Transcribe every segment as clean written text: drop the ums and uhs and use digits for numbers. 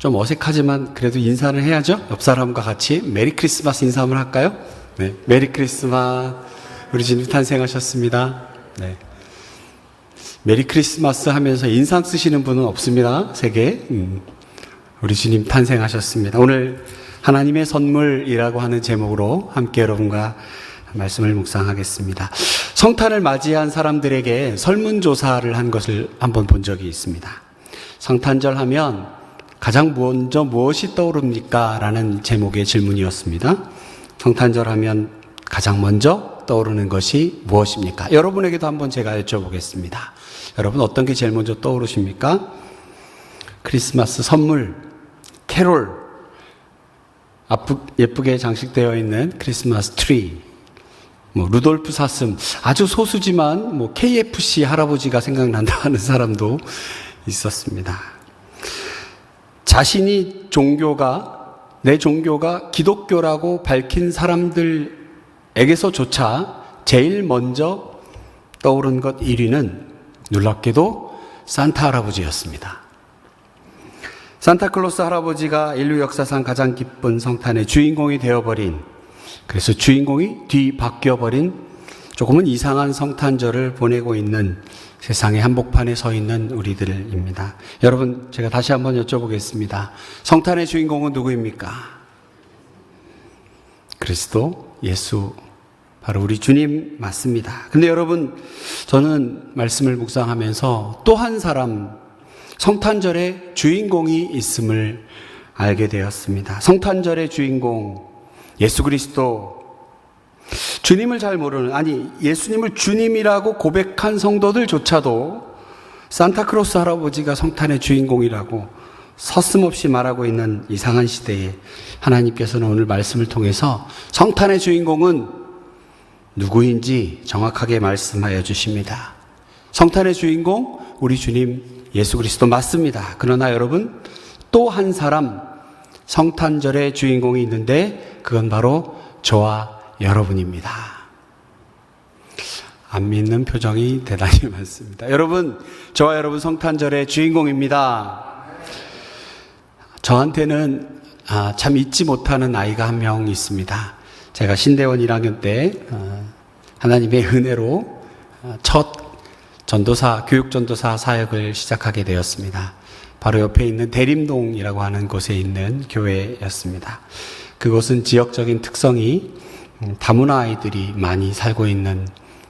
좀 어색하지만 그래도 인사를 해야죠. 옆 사람과 같이 메리 크리스마스 인사 한번 할까요? 네, 메리 크리스마스. 우리 주님 탄생하셨습니다. 네. 메리 크리스마스 하면서 인상 쓰시는 분은 없습니다. 세계. 우리 주님 탄생하셨습니다. 오늘 하나님의 선물이라고 하는 제목으로 함께 여러분과 말씀을 묵상하겠습니다. 성탄을 맞이한 사람들에게 설문조사를 한 것을 한번 본 적이 있습니다. 성탄절 하면 가장 먼저 무엇이 떠오릅니까? 라는 제목의 질문이었습니다. 성탄절 하면 가장 먼저 떠오르는 것이 무엇입니까? 여러분에게도 한번 제가 여쭤보겠습니다. 여러분 어떤 게 제일 먼저 떠오르십니까? 크리스마스 선물, 캐롤, 예쁘게 장식되어 있는 크리스마스 트리, 루돌프 사슴, 아주 소수지만 KFC 할아버지가 생각난다 하는 사람도 있었습니다. 자신이 내 종교가 기독교라고 밝힌 사람들에게서조차 제일 먼저 떠오른 것 1위는 놀랍게도 산타 할아버지였습니다. 산타클로스 할아버지가 인류 역사상 가장 기쁜 성탄의 주인공이 되어버린, 그래서 주인공이 뒤바뀌어버린 조금은 이상한 성탄절을 보내고 있는 세상의 한복판에 서 있는 우리들입니다. 여러분, 제가 다시 한번 여쭤보겠습니다. 성탄의 주인공은 누구입니까? 그리스도, 예수, 바로 우리 주님 맞습니다. 근데 여러분, 저는 말씀을 묵상하면서 또 한 사람, 성탄절의 주인공이 있음을 알게 되었습니다. 성탄절의 주인공, 예수 그리스도. 주님을 잘 모르는, 예수님을 주님이라고 고백한 성도들조차도 산타크로스 할아버지가 성탄의 주인공이라고 서슴없이 말하고 있는 이상한 시대에 하나님께서는 오늘 말씀을 통해서 성탄의 주인공은 누구인지 정확하게 말씀하여 주십니다. 성탄의 주인공, 우리 주님 예수 그리스도 맞습니다. 그러나 여러분, 또 한 사람 성탄절의 주인공이 있는데 그건 바로 저와 여러분입니다. 안 믿는 표정이 대단히 많습니다. 여러분, 저와 여러분 성탄절의 주인공입니다. 저한테는 참 잊지 못하는 아이가 한 명 있습니다. 제가 신대원 1학년 때 하나님의 은혜로 첫 교육전도사 사역을 시작하게 되었습니다. 바로 옆에 있는 대림동이라고 하는 곳에 있는 교회였습니다. 그곳은 지역적인 특성이 다문화 아이들이 많이 살고 있는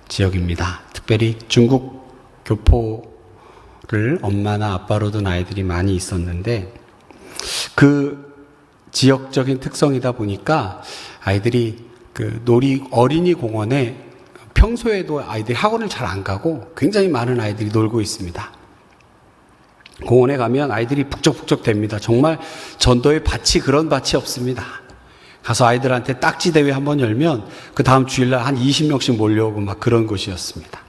지역입니다. 특별히 중국 교포를 엄마나 아빠로 둔 아이들이 많이 있었는데, 그 지역적인 특성이다 보니까 아이들이 어린이 공원에 평소에도 아이들이 학원을 잘 안 가고 굉장히 많은 아이들이 놀고 있습니다. 공원에 가면 아이들이 북적북적 됩니다. 정말 전도의 밭이 그런 밭이 없습니다. 가서 아이들한테 딱지 대회 한번 열면 그 다음 주일날 한 20명씩 몰려오고 막 그런 곳이었습니다.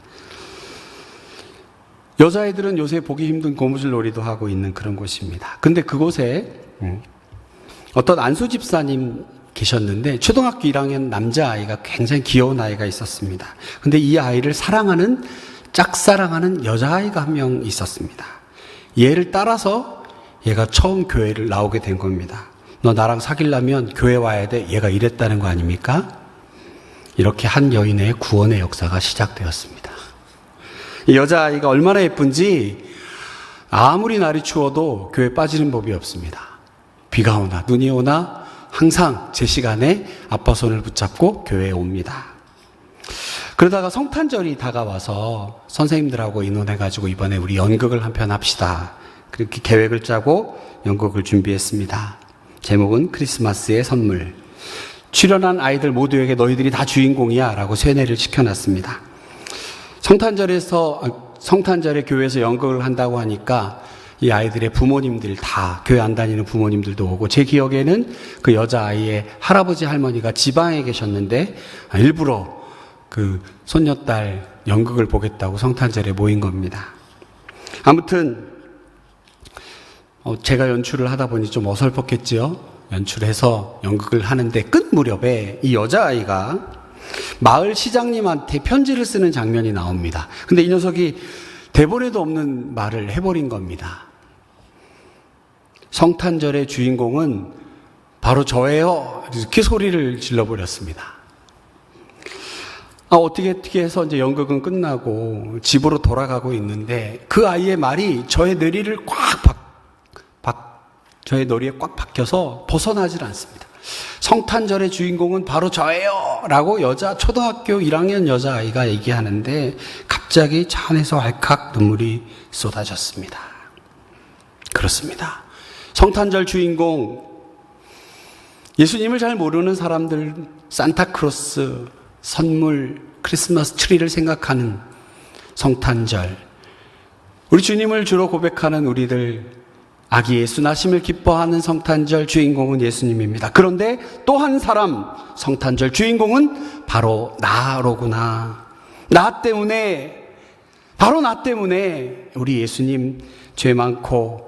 여자아이들은 요새 보기 힘든 고무줄 놀이도 하고 있는 그런 곳입니다. 근데 그곳에 어떤 안수 집사님 계셨는데 초등학교 1학년 남자아이가 굉장히 귀여운 아이가 있었습니다. 근데 이 아이를 짝사랑하는 여자아이가 한 명 있었습니다. 얘를 따라서 얘가 처음 교회를 나오게 된 겁니다. 너 나랑 사귀려면 교회 와야 돼. 얘가 이랬다는 거 아닙니까? 이렇게 한 여인의 구원의 역사가 시작되었습니다. 이 여자아이가 얼마나 예쁜지 아무리 날이 추워도 교회에 빠지는 법이 없습니다. 비가 오나 눈이 오나 항상 제 시간에 아빠 손을 붙잡고 교회에 옵니다. 그러다가 성탄절이 다가와서 선생님들하고 의논해가지고 이번에 우리 연극을 한 편 합시다. 그렇게 계획을 짜고 연극을 준비했습니다. 제목은 크리스마스의 선물. 출연한 아이들 모두에게 너희들이 다 주인공이야 라고 세뇌를 시켜놨습니다. 성탄절에 교회에서 연극을 한다고 하니까 이 아이들의 부모님들 다, 교회 안 다니는 부모님들도 오고, 제 기억에는 그 여자아이의 할아버지 할머니가 지방에 계셨는데 일부러 그 손녀딸 연극을 보겠다고 성탄절에 모인 겁니다. 아무튼 제가 연출을 하다 보니 좀 어설펐겠죠. 연출해서 연극을 하는데 끝 무렵에 이 여자아이가 마을 시장님한테 편지를 쓰는 장면이 나옵니다. 근데 이 녀석이 대본에도 없는 말을 해버린 겁니다. 성탄절의 주인공은 바로 저예요. 이렇게 소리를 질러버렸습니다. 어떻게 해서 이제 연극은 끝나고 집으로 돌아가고 있는데 그 아이의 말이 저의 뇌리를 저의 뇌리에 꽉 박혀서 벗어나질 않습니다. 성탄절의 주인공은 바로 저예요 라고 초등학교 1학년 여자아이가 얘기하는데 갑자기 차 안에서 알칵 눈물이 쏟아졌습니다. 그렇습니다. 성탄절 주인공, 예수님을 잘 모르는 사람들, 산타크로스, 선물, 크리스마스 트리를 생각하는 성탄절, 우리 주님을 주로 고백하는 우리들, 아기 예수 나심을 기뻐하는 성탄절 주인공은 예수님입니다. 그런데 또 한 사람, 성탄절 주인공은 바로 나로구나. 바로 나 때문에 우리 예수님 죄 많고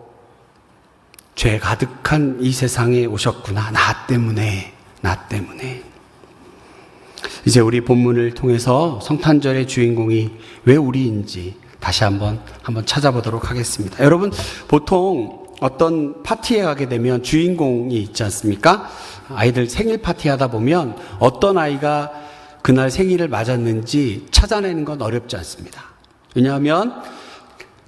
죄 가득한 이 세상에 오셨구나. 나 때문에. 이제 우리 본문을 통해서 성탄절의 주인공이 왜 우리인지 다시 한번 찾아보도록 하겠습니다. 여러분, 보통 어떤 파티에 가게 되면 주인공이 있지 않습니까? 아이들 생일 파티 하다 보면 어떤 아이가 그날 생일을 맞았는지 찾아내는 건 어렵지 않습니다. 왜냐하면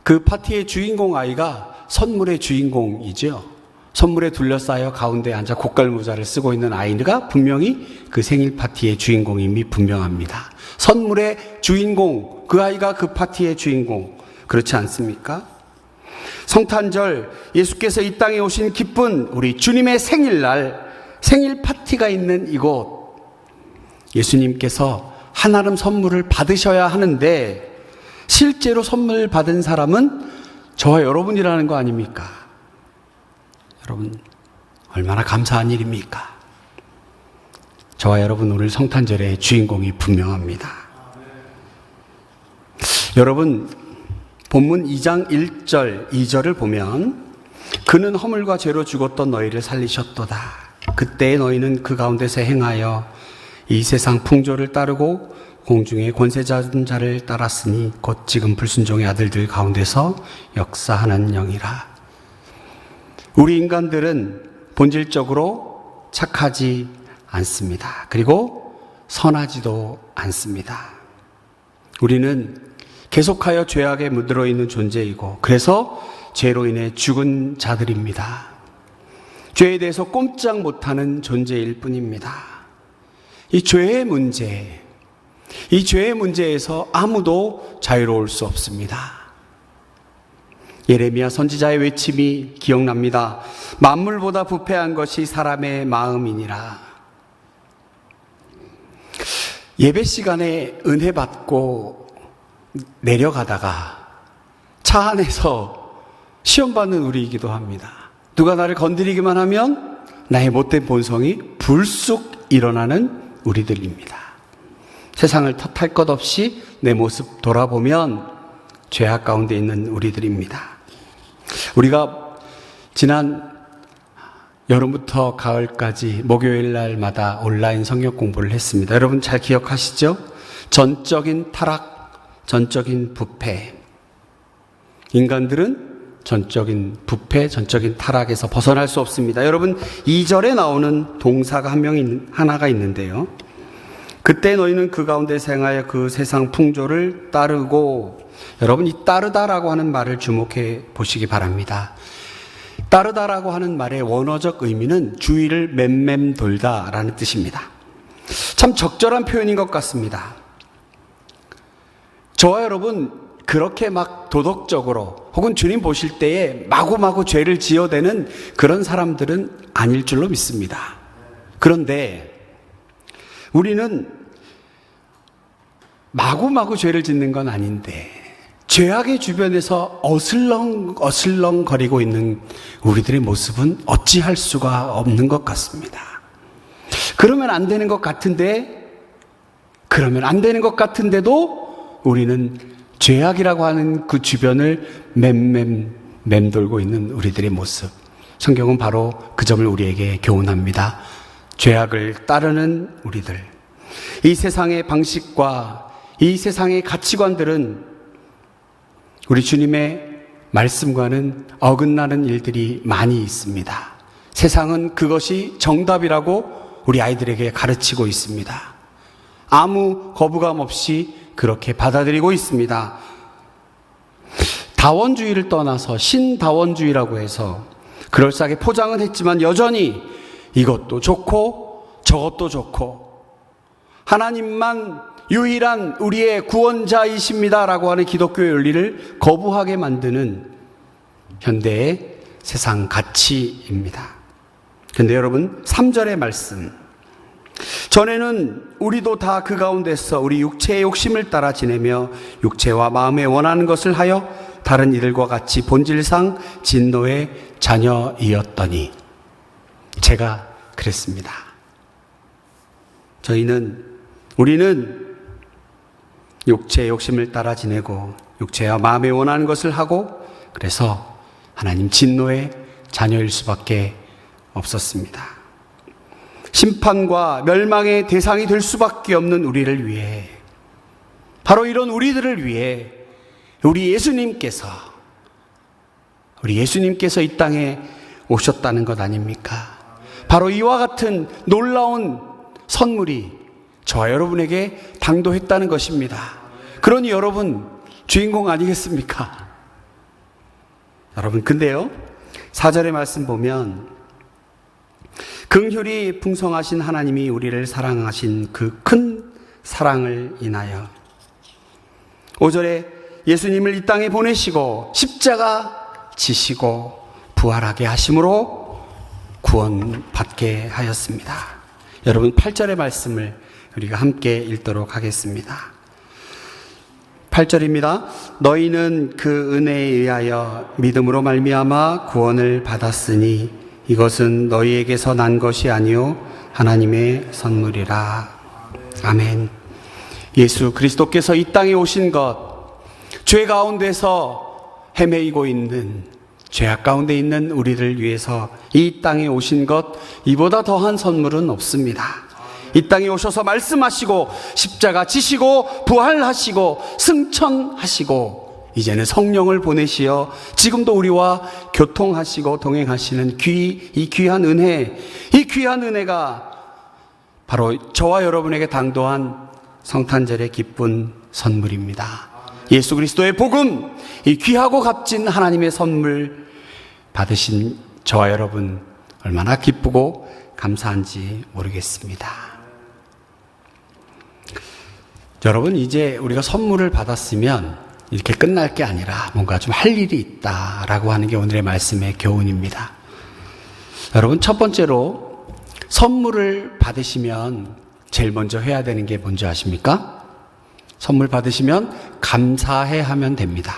그 파티의 주인공 아이가 선물의 주인공이죠. 선물에 둘러싸여 가운데 앉아 고깔모자를 쓰고 있는 아이가 분명히 그 생일 파티의 주인공임이 분명합니다. 선물의 주인공, 그 아이가 그 파티의 주인공, 그렇지 않습니까? 성탄절, 예수께서 이 땅에 오신 기쁜 우리 주님의 생일날, 생일 파티가 있는 이곳, 예수님께서 한아름 선물을 받으셔야 하는데 실제로 선물 받은 사람은 저와 여러분이라는 거 아닙니까? 여러분, 얼마나 감사한 일입니까? 저와 여러분, 오늘 성탄절의 주인공이 분명합니다. 여러분, 본문 2장 1절, 2절을 보면 그는 허물과 죄로 죽었던 너희를 살리셨도다. 그때 너희는 그 가운데서 행하여 이 세상 풍조를 따르고 공중의 권세 잡은 자를 따랐으니 곧 지금 불순종의 아들들 가운데서 역사하는 영이라. 우리 인간들은 본질적으로 착하지 않습니다. 그리고 선하지도 않습니다. 우리는 계속하여 죄악에 물들어 있는 존재이고 그래서 죄로 인해 죽은 자들입니다. 죄에 대해서 꼼짝 못하는 존재일 뿐입니다. 이 죄의 문제에서 아무도 자유로울 수 없습니다. 예레미야 선지자의 외침이 기억납니다. 만물보다 부패한 것이 사람의 마음이니라. 예배 시간에 은혜 받고 내려가다가 차 안에서 시험받는 우리이기도 합니다. 누가 나를 건드리기만 하면 나의 못된 본성이 불쑥 일어나는 우리들입니다. 세상을 탓할 것 없이 내 모습 돌아보면 죄악 가운데 있는 우리들입니다. 우리가 지난 여름부터 가을까지 목요일 날마다 온라인 성경 공부를 했습니다. 여러분 잘 기억하시죠? 전적인 타락, 전적인 부패. 인간들은 전적인 부패, 전적인 타락에서 벗어날 수 없습니다. 여러분 2절에 나오는 동사가 하나가 있는데요. 그때 너희는 그 가운데 생하여 그 세상 풍조를 따르고, 여러분 이 따르다라고 하는 말을 주목해 보시기 바랍니다. 따르다라고 하는 말의 원어적 의미는 주위를 맴맴 돌다라는 뜻입니다. 참 적절한 표현인 것 같습니다. 저와 여러분 그렇게 막 도덕적으로 혹은 주님 보실 때에 마구마구 죄를 지어대는 그런 사람들은 아닐 줄로 믿습니다. 그런데 우리는 마구마구 죄를 짓는 건 아닌데 죄악의 주변에서 어슬렁 거리고 있는 우리들의 모습은 어찌할 수가 없는 것 같습니다. 그러면 안 되는 것 같은데도 우리는 죄악이라고 하는 그 주변을 맴돌고 있는 우리들의 모습. 성경은 바로 그 점을 우리에게 교훈합니다. 죄악을 따르는 우리들. 이 세상의 방식과 이 세상의 가치관들은 우리 주님의 말씀과는 어긋나는 일들이 많이 있습니다. 세상은 그것이 정답이라고 우리 아이들에게 가르치고 있습니다. 아무 거부감 없이 그렇게 받아들이고 있습니다. 다원주의를 떠나서 신다원주의라고 해서 그럴싸하게 포장은 했지만 여전히 이것도 좋고 저것도 좋고 하나님만 유일한 우리의 구원자이십니다라고 하는 기독교의 윤리를 거부하게 만드는 현대의 세상 가치입니다. 그런데 여러분 3절의 말씀, 전에는 우리도 다 그 가운데서 우리 육체의 욕심을 따라 지내며 육체와 마음에 원하는 것을 하여 다른 이들과 같이 본질상 진노의 자녀이었더니, 제가 그랬습니다. 우리는 육체의 욕심을 따라 지내고 육체와 마음에 원하는 것을 하고, 그래서 하나님 진노의 자녀일 수밖에 없었습니다. 심판과 멸망의 대상이 될 수밖에 없는 우리를 위해, 바로 이런 우리들을 위해 우리 예수님께서 이 땅에 오셨다는 것 아닙니까? 바로 이와 같은 놀라운 선물이 저와 여러분에게 당도했다는 것입니다. 그러니 여러분 주인공 아니겠습니까? 여러분, 근데요 4절의 말씀 보면 긍휼이 풍성하신 하나님이 우리를 사랑하신 그 큰 사랑을 인하여, 5절에 예수님을 이 땅에 보내시고 십자가 지시고 부활하게 하심으로 구원받게 하였습니다. 여러분 8절의 말씀을 우리가 함께 읽도록 하겠습니다. 8절입니다. 너희는 그 은혜에 의하여 믿음으로 말미암아 구원을 받았으니 이것은 너희에게서 난 것이 아니요 하나님의 선물이라. 아멘. 예수 그리스도께서 이 땅에 오신 것, 죄 가운데서 헤매이고 있는, 죄악 가운데 있는 우리를 위해서 이 땅에 오신 것, 이보다 더한 선물은 없습니다. 이 땅에 오셔서 말씀하시고 십자가 지시고 부활하시고 승천하시고 이제는 성령을 보내시어 지금도 우리와 교통하시고 동행하시는 이 귀한 은혜, 이 귀한 은혜가 바로 저와 여러분에게 당도한 성탄절의 기쁜 선물입니다. 예수 그리스도의 복음, 이 귀하고 값진 하나님의 선물 받으신 저와 여러분 얼마나 기쁘고 감사한지 모르겠습니다. 여러분, 이제 우리가 선물을 받았으면 이렇게 끝날 게 아니라 뭔가 좀 할 일이 있다라고 하는 게 오늘의 말씀의 교훈입니다. 여러분, 첫 번째로 선물을 받으시면 제일 먼저 해야 되는 게 뭔지 아십니까? 선물 받으시면 감사해 하면 됩니다.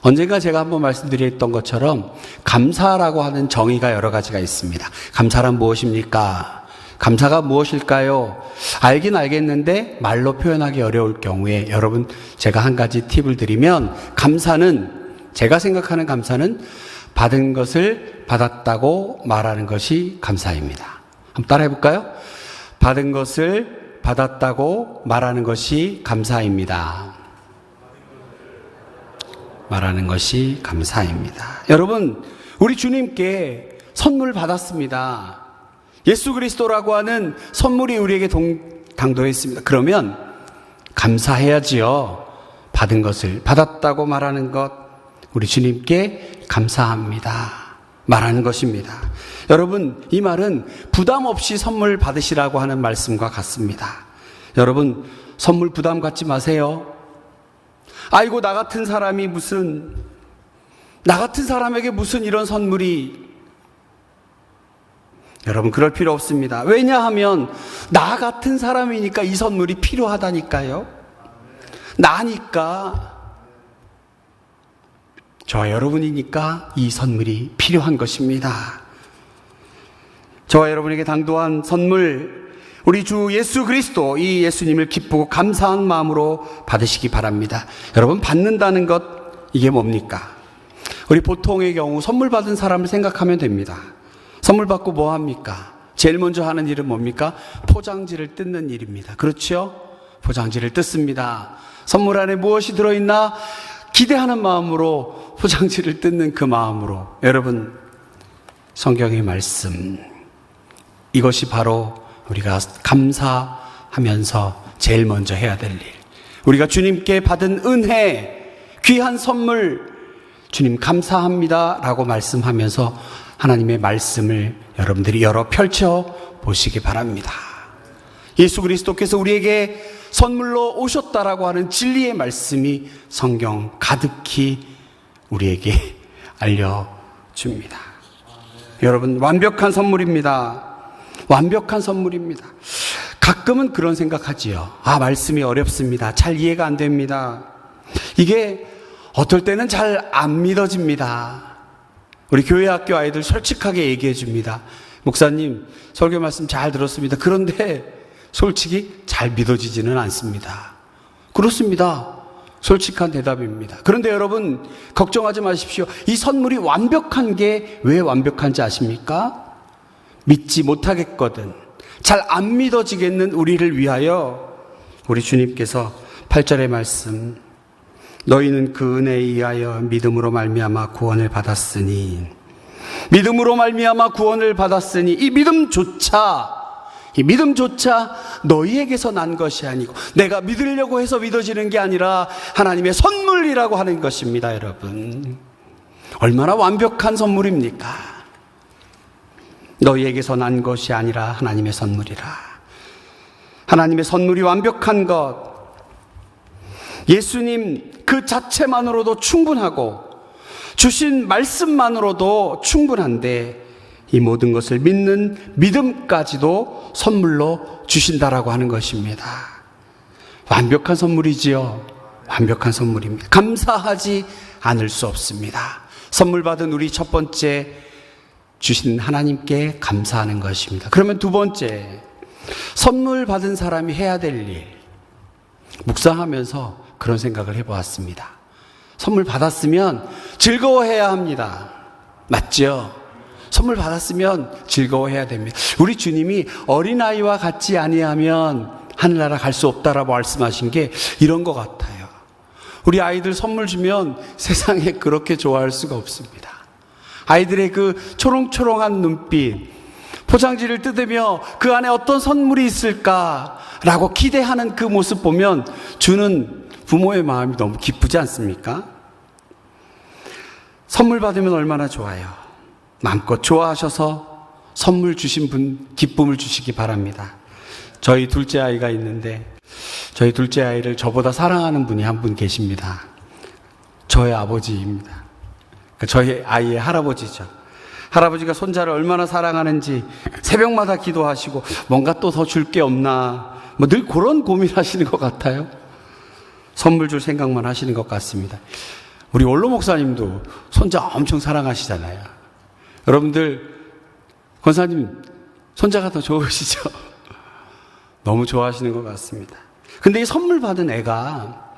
언젠가 제가 한번 말씀드렸던 것처럼 감사라고 하는 정의가 여러 가지가 있습니다. 감사란 무엇입니까? 감사가 무엇일까요? 알긴 알겠는데 말로 표현하기 어려울 경우에 여러분, 제가 한 가지 팁을 드리면, 제가 생각하는 감사는 받은 것을 받았다고 말하는 것이 감사입니다. 한번 따라해 볼까요? 받은 것을 받았다고 말하는 것이 감사입니다. 말하는 것이 감사입니다. 여러분, 우리 주님께 선물 받았습니다. 예수 그리스도라고 하는 선물이 우리에게 당도했습니다. 그러면 감사해야지요. 받은 것을 받았다고 말하는 것, 우리 주님께 감사합니다 말하는 것입니다. 여러분, 이 말은 부담 없이 선물 받으시라고 하는 말씀과 같습니다. 여러분, 선물 부담 갖지 마세요. 아이고, 나 같은 사람에게 무슨 이런 선물이. 여러분, 그럴 필요 없습니다. 왜냐하면 나 같은 사람이니까 이 선물이 필요하다니까요. 나니까, 저와 여러분이니까 이 선물이 필요한 것입니다. 저와 여러분에게 당도한 선물, 우리 주 예수 그리스도, 이 예수님을 기쁘고 감사한 마음으로 받으시기 바랍니다. 여러분, 받는다는 것, 이게 뭡니까? 우리 보통의 경우 선물 받은 사람을 생각하면 됩니다. 선물 받고 뭐 합니까? 제일 먼저 하는 일은 뭡니까? 포장지를 뜯는 일입니다. 그렇죠? 포장지를 뜯습니다. 선물 안에 무엇이 들어있나? 기대하는 마음으로 포장지를 뜯는 그 마음으로 여러분 성경의 말씀 이것이 바로 우리가 감사하면서 제일 먼저 해야 될 일. 우리가 주님께 받은 은혜, 귀한 선물 주님 감사합니다 라고 말씀하면서 하나님의 말씀을 여러분들이 열어 펼쳐 보시기 바랍니다. 예수 그리스도께서 우리에게 선물로 오셨다라고 하는 진리의 말씀이 성경 가득히 우리에게 알려줍니다. 여러분 완벽한 선물입니다. 완벽한 선물입니다. 가끔은 그런 생각하지요. 말씀이 어렵습니다. 잘 이해가 안 됩니다. 이게 어떨 때는 잘 안 믿어집니다. 우리 교회 학교 아이들 솔직하게 얘기해 줍니다. 목사님 설교 말씀 잘 들었습니다. 그런데 솔직히 잘 믿어지지는 않습니다. 그렇습니다. 솔직한 대답입니다. 그런데 여러분 걱정하지 마십시오. 이 선물이 완벽한 게 왜 완벽한지 아십니까? 믿지 못하겠거든, 잘 안 믿어지겠는 우리를 위하여 우리 주님께서 8절의 말씀, 너희는 그 은혜에 의하여 믿음으로 말미암아 구원을 받았으니, 믿음으로 말미암아 구원을 받았으니 이 믿음조차 너희에게서 난 것이 아니고 내가 믿으려고 해서 믿어지는 게 아니라 하나님의 선물이라고 하는 것입니다. 여러분 얼마나 완벽한 선물입니까? 너희에게서 난 것이 아니라 하나님의 선물이라. 하나님의 선물이 완벽한 것, 예수님 그 자체만으로도 충분하고 주신 말씀만으로도 충분한데 이 모든 것을 믿는 믿음까지도 선물로 주신다라고 하는 것입니다. 완벽한 선물이지요. 완벽한 선물입니다. 감사하지 않을 수 없습니다. 선물 받은 우리 첫 번째, 주신 하나님께 감사하는 것입니다. 그러면 두 번째, 선물 받은 사람이 해야 될 일. 묵상하면서 그런 생각을 해보았습니다. 선물 받았으면 즐거워해야 합니다. 맞죠? 선물 받았으면 즐거워해야 됩니다. 우리 주님이 어린아이와 같지 아니하면 하늘나라 갈 수 없다라고 말씀하신 게 이런 것 같아요. 우리 아이들 선물 주면 세상에 그렇게 좋아할 수가 없습니다. 아이들의 그 초롱초롱한 눈빛, 포장지를 뜯으며 그 안에 어떤 선물이 있을까라고 기대하는 그 모습 보면 주는 부모의 마음이 너무 기쁘지 않습니까? 선물 받으면 얼마나 좋아요. 마음껏 좋아하셔서 선물 주신 분 기쁨을 주시기 바랍니다. 저희 둘째 아이가 있는데 저희 둘째 아이를 저보다 사랑하는 분이 한 분 계십니다. 저의 아버지입니다. 저희 아이의 할아버지죠. 할아버지가 손자를 얼마나 사랑하는지 새벽마다 기도하시고 뭔가 또 더 줄 게 없나 늘 그런 고민하시는 것 같아요. 선물 줄 생각만 하시는 것 같습니다. 우리 원로 목사님도 손자 엄청 사랑하시잖아요. 여러분들 권사님 손자가 더 좋으시죠? 너무 좋아하시는 것 같습니다. 근데 이 선물 받은 애가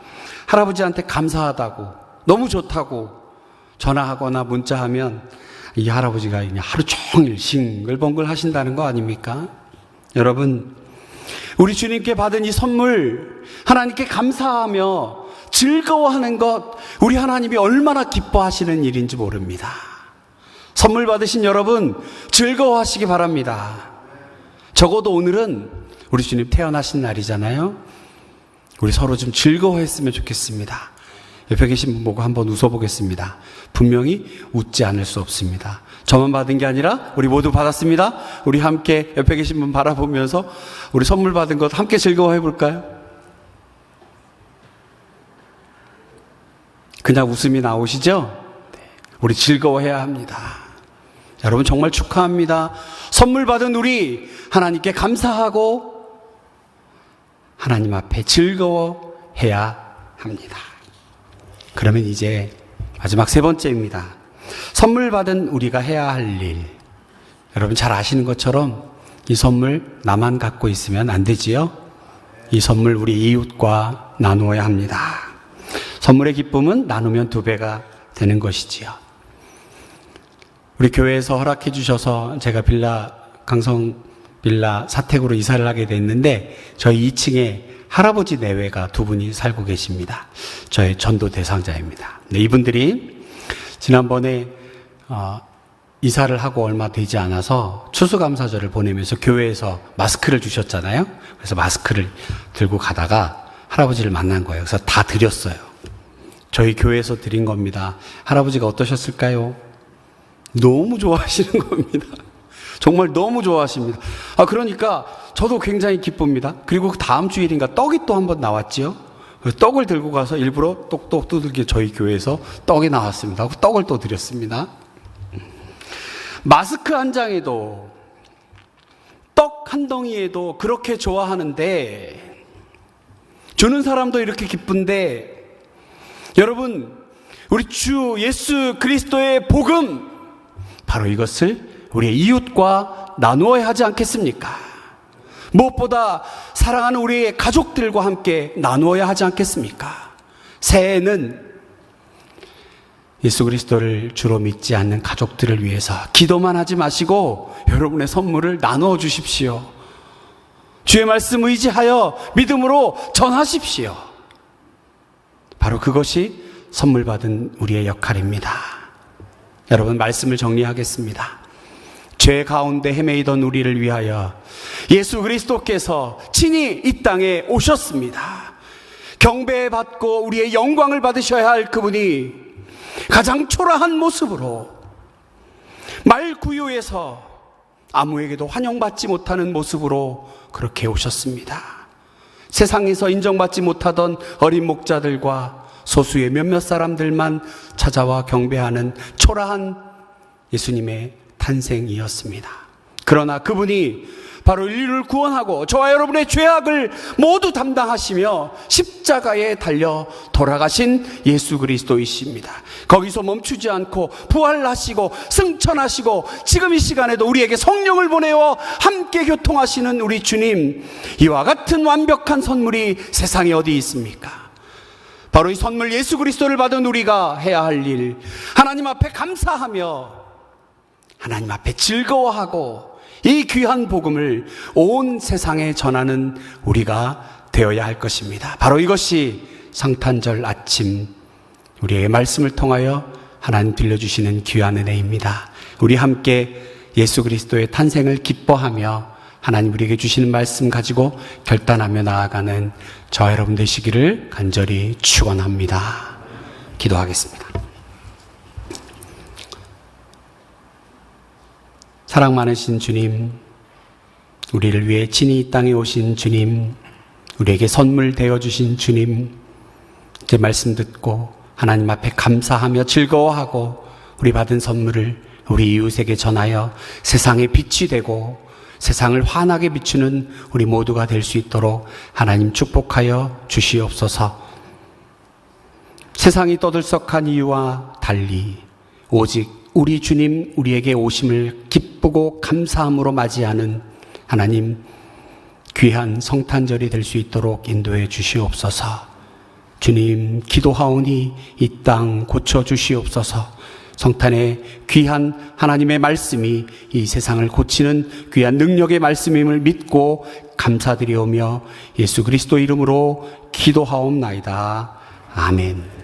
할아버지한테 감사하다고 너무 좋다고 전화하거나 문자하면 이 할아버지가 그냥 하루 종일 싱글벙글 하신다는 거 아닙니까? 여러분 우리 주님께 받은 이 선물 하나님께 감사하며 즐거워하는 것, 우리 하나님이 얼마나 기뻐하시는 일인지 모릅니다. 선물 받으신 여러분 즐거워하시기 바랍니다. 적어도 오늘은 우리 주님 태어나신 날이잖아요. 우리 서로 좀 즐거워했으면 좋겠습니다. 옆에 계신 분 보고 한번 웃어보겠습니다. 분명히 웃지 않을 수 없습니다. 저만 받은 게 아니라 우리 모두 받았습니다. 우리 함께 옆에 계신 분 바라보면서 우리 선물 받은 것 함께 즐거워해 볼까요? 그냥 웃음이 나오시죠? 우리 즐거워해야 합니다. 여러분 정말 축하합니다. 선물 받은 우리 하나님께 감사하고 하나님 앞에 즐거워해야 합니다. 그러면 이제 마지막 세 번째입니다. 선물 받은 우리가 해야 할 일. 여러분 잘 아시는 것처럼 이 선물 나만 갖고 있으면 안 되지요? 이 선물 우리 이웃과 나누어야 합니다. 선물의 기쁨은 나누면 2배가 되는 것이지요. 우리 교회에서 허락해 주셔서 제가 빌라 강성 빌라 사택으로 이사를 하게 됐는데 저희 2층에 할아버지 내외가 두 분이 살고 계십니다. 저의 전도 대상자입니다. 네, 이분들이 지난번에 이사를 하고 얼마 되지 않아서 추수감사절을 보내면서 교회에서 마스크를 주셨잖아요. 그래서 마스크를 들고 가다가 할아버지를 만난 거예요. 그래서 다 드렸어요. 저희 교회에서 드린 겁니다. 할아버지가 어떠셨을까요? 너무 좋아하시는 겁니다. 정말 너무 좋아하십니다. 그러니까 저도 굉장히 기쁩니다. 그리고 그 다음 주일인가 떡이 또 한 번 나왔지요. 떡을 들고 가서 일부러 똑똑 두들겨 저희 교회에서 떡이 나왔습니다. 떡을 또 드렸습니다. 마스크 한 장에도 떡 한 덩이에도 그렇게 좋아하는데 주는 사람도 이렇게 기쁜데 여러분 우리 주 예수 그리스도의 복음 바로 이것을 우리의 이웃과 나누어야 하지 않겠습니까? 무엇보다 사랑하는 우리의 가족들과 함께 나누어야 하지 않겠습니까? 새해에는 예수 그리스도를 주로 믿지 않는 가족들을 위해서 기도만 하지 마시고 여러분의 선물을 나누어 주십시오. 주의 말씀 의지하여 믿음으로 전하십시오. 바로 그것이 선물 받은 우리의 역할입니다. 여러분 말씀을 정리하겠습니다. 죄 가운데 헤매이던 우리를 위하여 예수 그리스도께서 친히 이 땅에 오셨습니다. 경배받고 우리의 영광을 받으셔야 할 그분이 가장 초라한 모습으로 말구유에서 아무에게도 환영받지 못하는 모습으로 그렇게 오셨습니다. 세상에서 인정받지 못하던 어린 목자들과 소수의 몇몇 사람들만 찾아와 경배하는 초라한 예수님의 탄생이었습니다. 그러나 그분이 바로 인류를 구원하고 저와 여러분의 죄악을 모두 담당하시며 십자가에 달려 돌아가신 예수 그리스도이십니다. 거기서 멈추지 않고 부활하시고 승천하시고 지금 이 시간에도 우리에게 성령을 보내어 함께 교통하시는 우리 주님, 이와 같은 완벽한 선물이 세상에 어디 있습니까? 바로 이 선물 예수 그리스도를 받은 우리가 해야 할 일, 하나님 앞에 감사하며 하나님 앞에 즐거워하고 이 귀한 복음을 온 세상에 전하는 우리가 되어야 할 것입니다. 바로 이것이 성탄절 아침 우리의 말씀을 통하여 하나님 들려주시는 귀한 은혜입니다. 우리 함께 예수 그리스도의 탄생을 기뻐하며 하나님 우리에게 주시는 말씀 가지고 결단하며 나아가는 저와 여러분 되시기를 간절히 축원합니다. 기도하겠습니다. 사랑 많으신 주님, 우리를 위해 친히 이 땅에 오신 주님, 우리에게 선물 되어주신 주님, 제 말씀 듣고 하나님 앞에 감사하며 즐거워하고 우리 받은 선물을 우리 이웃에게 전하여 세상에 빛이 되고 세상을 환하게 비추는 우리 모두가 될 수 있도록 하나님 축복하여 주시옵소서. 세상이 떠들썩한 이유와 달리 오직 우리 주님 우리에게 오심을 기쁘고 감사함으로 맞이하는 하나님 귀한 성탄절이 될 수 있도록 인도해 주시옵소서. 주님 기도하오니 이 땅 고쳐 주시옵소서. 성탄의 귀한 하나님의 말씀이 이 세상을 고치는 귀한 능력의 말씀임을 믿고 감사드리오며 예수 그리스도 이름으로 기도하옵나이다. 아멘.